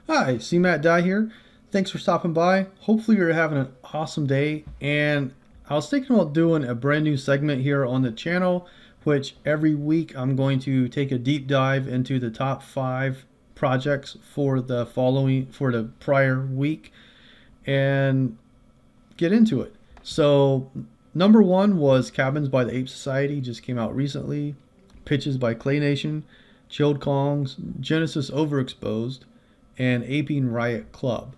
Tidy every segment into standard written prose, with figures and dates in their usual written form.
Hi, CMattDye here. Thanks for stopping by. Hopefully you're having an awesome day. And I was thinking about doing a brand new segment here on the channel, which every week I'm going to take a deep dive into the top 5 projects for the prior week and get into it. So number 1 was Cabins by the Ape Society, just came out recently. Pitches by Clay Nation, Chilled Kongs, Genesis Overexposed, and Aping Riot Club.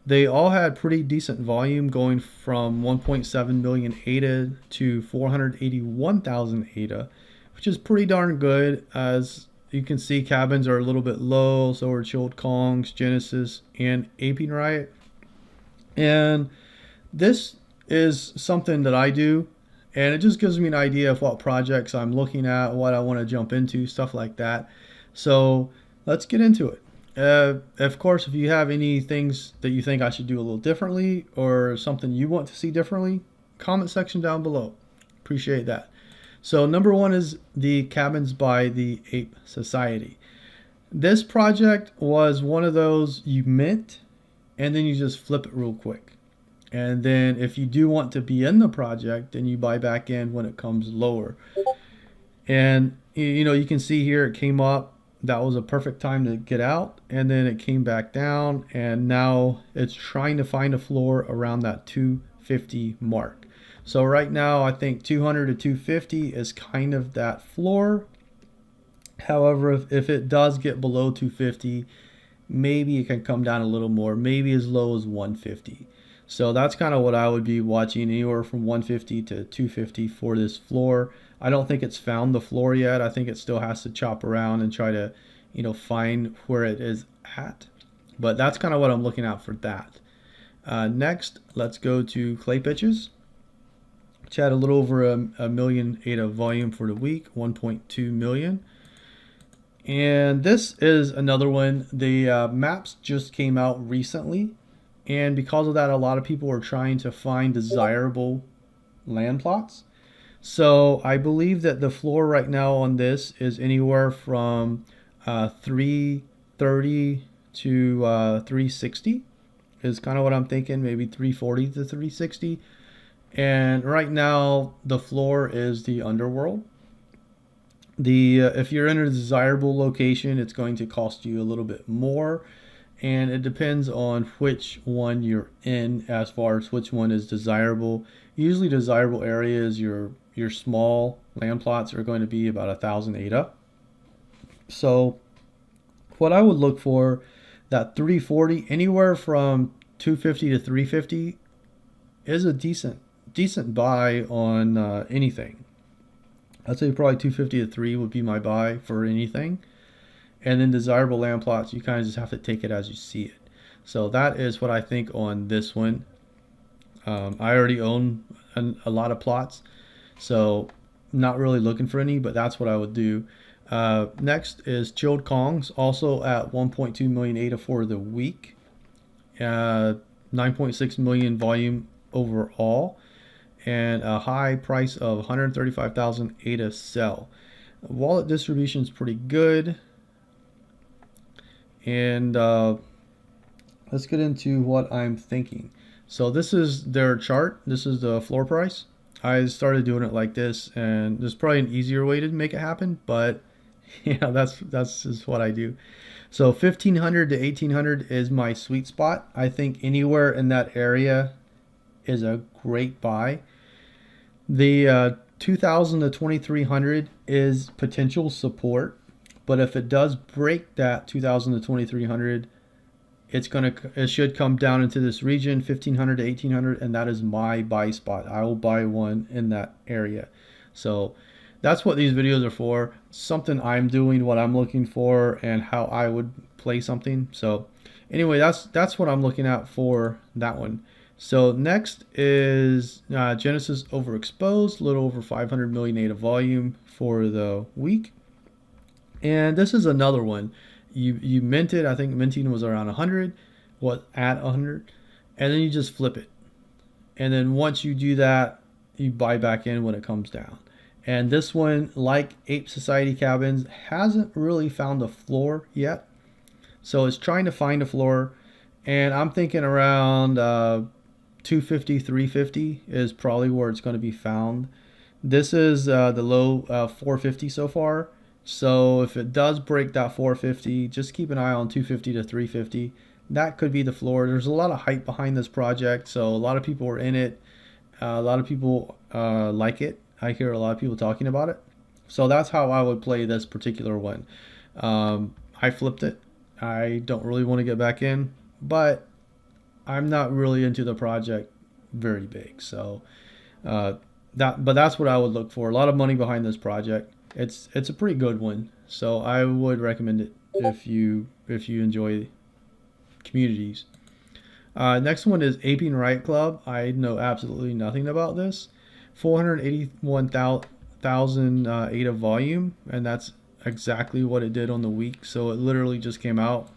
They all had pretty decent volume, going from 1.7 million ADA to 481,000 ADA, which is pretty darn good. As you can see, Cabins are a little bit low, so are Chilled Kongs, Genesis, and Aping Riot. And this is something that I do, and it just gives me an idea of what projects I'm looking at, what I want to jump into, stuff like that. So let's get into it. Of course, if you have any things that you think I should do a little differently or something you want to see differently, comment section down below. Appreciate that. So number 1 is the Cabins by the Ape Society. This project was one of those you mint and then you just flip it real quick. And then if you do want to be in the project, then you buy back in when it comes lower. And you can see here it came up. That was a perfect time to get out, and then it came back down, and now it's trying to find a floor around that 250 mark. So right now I think 200 to 250 is kind of that floor. However, if it does get below 250, maybe it can come down a little more, maybe as low as 150. So that's kind of what I would be watching, anywhere from 150 to 250 for this floor. I don't think it's found the floor yet. I think it still has to chop around and try to, find where it is at. But that's kind of what I'm looking at for that. Next, let's go to clay pitches, which had a little over a million ADA volume for the week, 1.2 million. And this is another one. The maps just came out recently. And because of that, a lot of people are trying to find desirable land plots. So I believe that the floor right now on this is anywhere from 330 to 360 is kind of what I'm thinking, maybe 340 to 360. And right now the floor is the underworld. If you're in a desirable location, it's going to cost you a little bit more. And it depends on which one you're in as far as which one is desirable. Usually desirable areas, your small land plots are going to be about 1,000 ADA. So what I would look for, that 340, anywhere from 250 to 350 is a decent buy on anything. I'd say probably 250 to 3 would be my buy for anything. And then desirable land plots, you kind of just have to take it as you see it. So that is what I think on this one. I already own a lot of plots, so not really looking for any, but that's what I would do. Next is Chilled Kongs, also at 1.2 million ADA for the week. 9.6 million volume overall, and a high price of 135,000 ADA sell. Wallet distribution is pretty good. And let's get into what I'm thinking. So this is their chart. This is the floor price. I started doing it like this, and there's probably an easier way to make it happen, but that's just what I do. So 1,500 to 1,800 is my sweet spot. I think anywhere in that area is a great buy. The 2,000 to 2,300 is potential support. But if it does break that 2,000 to 2,300, it should come down into this region, 1,500 to 1,800, and that is my buy spot. I will buy one in that area. So that's what these videos are for. Something I'm doing, what I'm looking for, and how I would play something. So anyway, that's what I'm looking at for that one. So next is Genesis Overexposed, a little over 500 million ADA volume for the week. And this is another one. You mint it. I think minting was around 100, at 100, and then you just flip it. And then once you do that, you buy back in when it comes down. And this one, like Ape Society Cabins, hasn't really found a floor yet. So it's trying to find a floor, and I'm thinking around 250, 350 is probably where it's going to be found. This is the low 450 so far. So if it does break that 450, just keep an eye on 250 to 350. That could be the floor. There's a lot of hype behind this project, so a lot of people are in it. A lot of people like it. I hear a lot of people talking about it. So that's how I would play this particular one. I flipped it. I don't really want to get back in, but I'm not really into the project very big. So but that's what I would look for. A lot of money behind this project. It's a pretty good one. So I would recommend it if you enjoy communities. Next one is Aping Riot Club. I know absolutely nothing about this. 481,000 ADA volume, and that's exactly what it did on the week. So it literally just came out.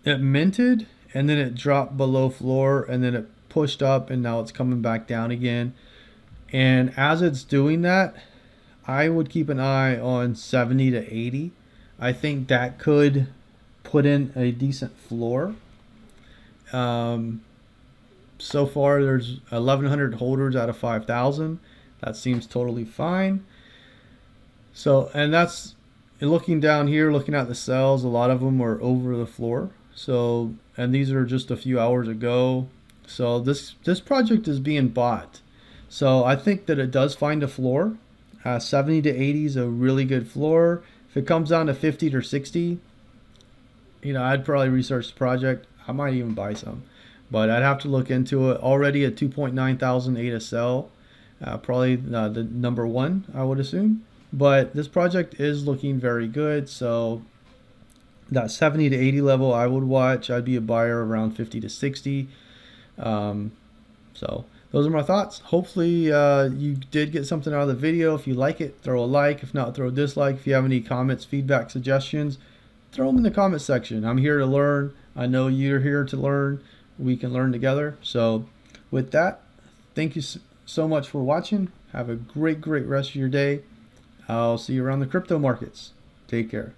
It minted, and then it dropped below floor, and then it pushed up, and now it's coming back down again. And as it's doing that, I would keep an eye on 70 to 80. I think that could put in a decent floor. So far there's 1,100 holders out of 5,000. That seems totally fine. So, and that's looking down here, looking at the cells, a lot of them are over the floor. So, and these are just a few hours ago. So this project is being bought. So I think that it does find a floor. 70 to 80 is a really good floor. If it comes down to 50 to 60, I'd probably research the project. I might even buy some, but I'd have to look into it. Already a 2.9 thousand ADA cell, probably the number one, I would assume. But this project is looking very good. So that 70 to 80 level, I would watch. I'd be a buyer around 50 to 60. So those are my thoughts. Hopefully you did get something out of the video. If you like it, throw a like. If not, throw a dislike. If you have any comments, feedback, suggestions, throw them in the comment section. I'm here to learn. I know you're here to learn. We can learn together. So with that, thank you so much for watching. Have a great rest of your day. I'll see you around the crypto markets. Take care.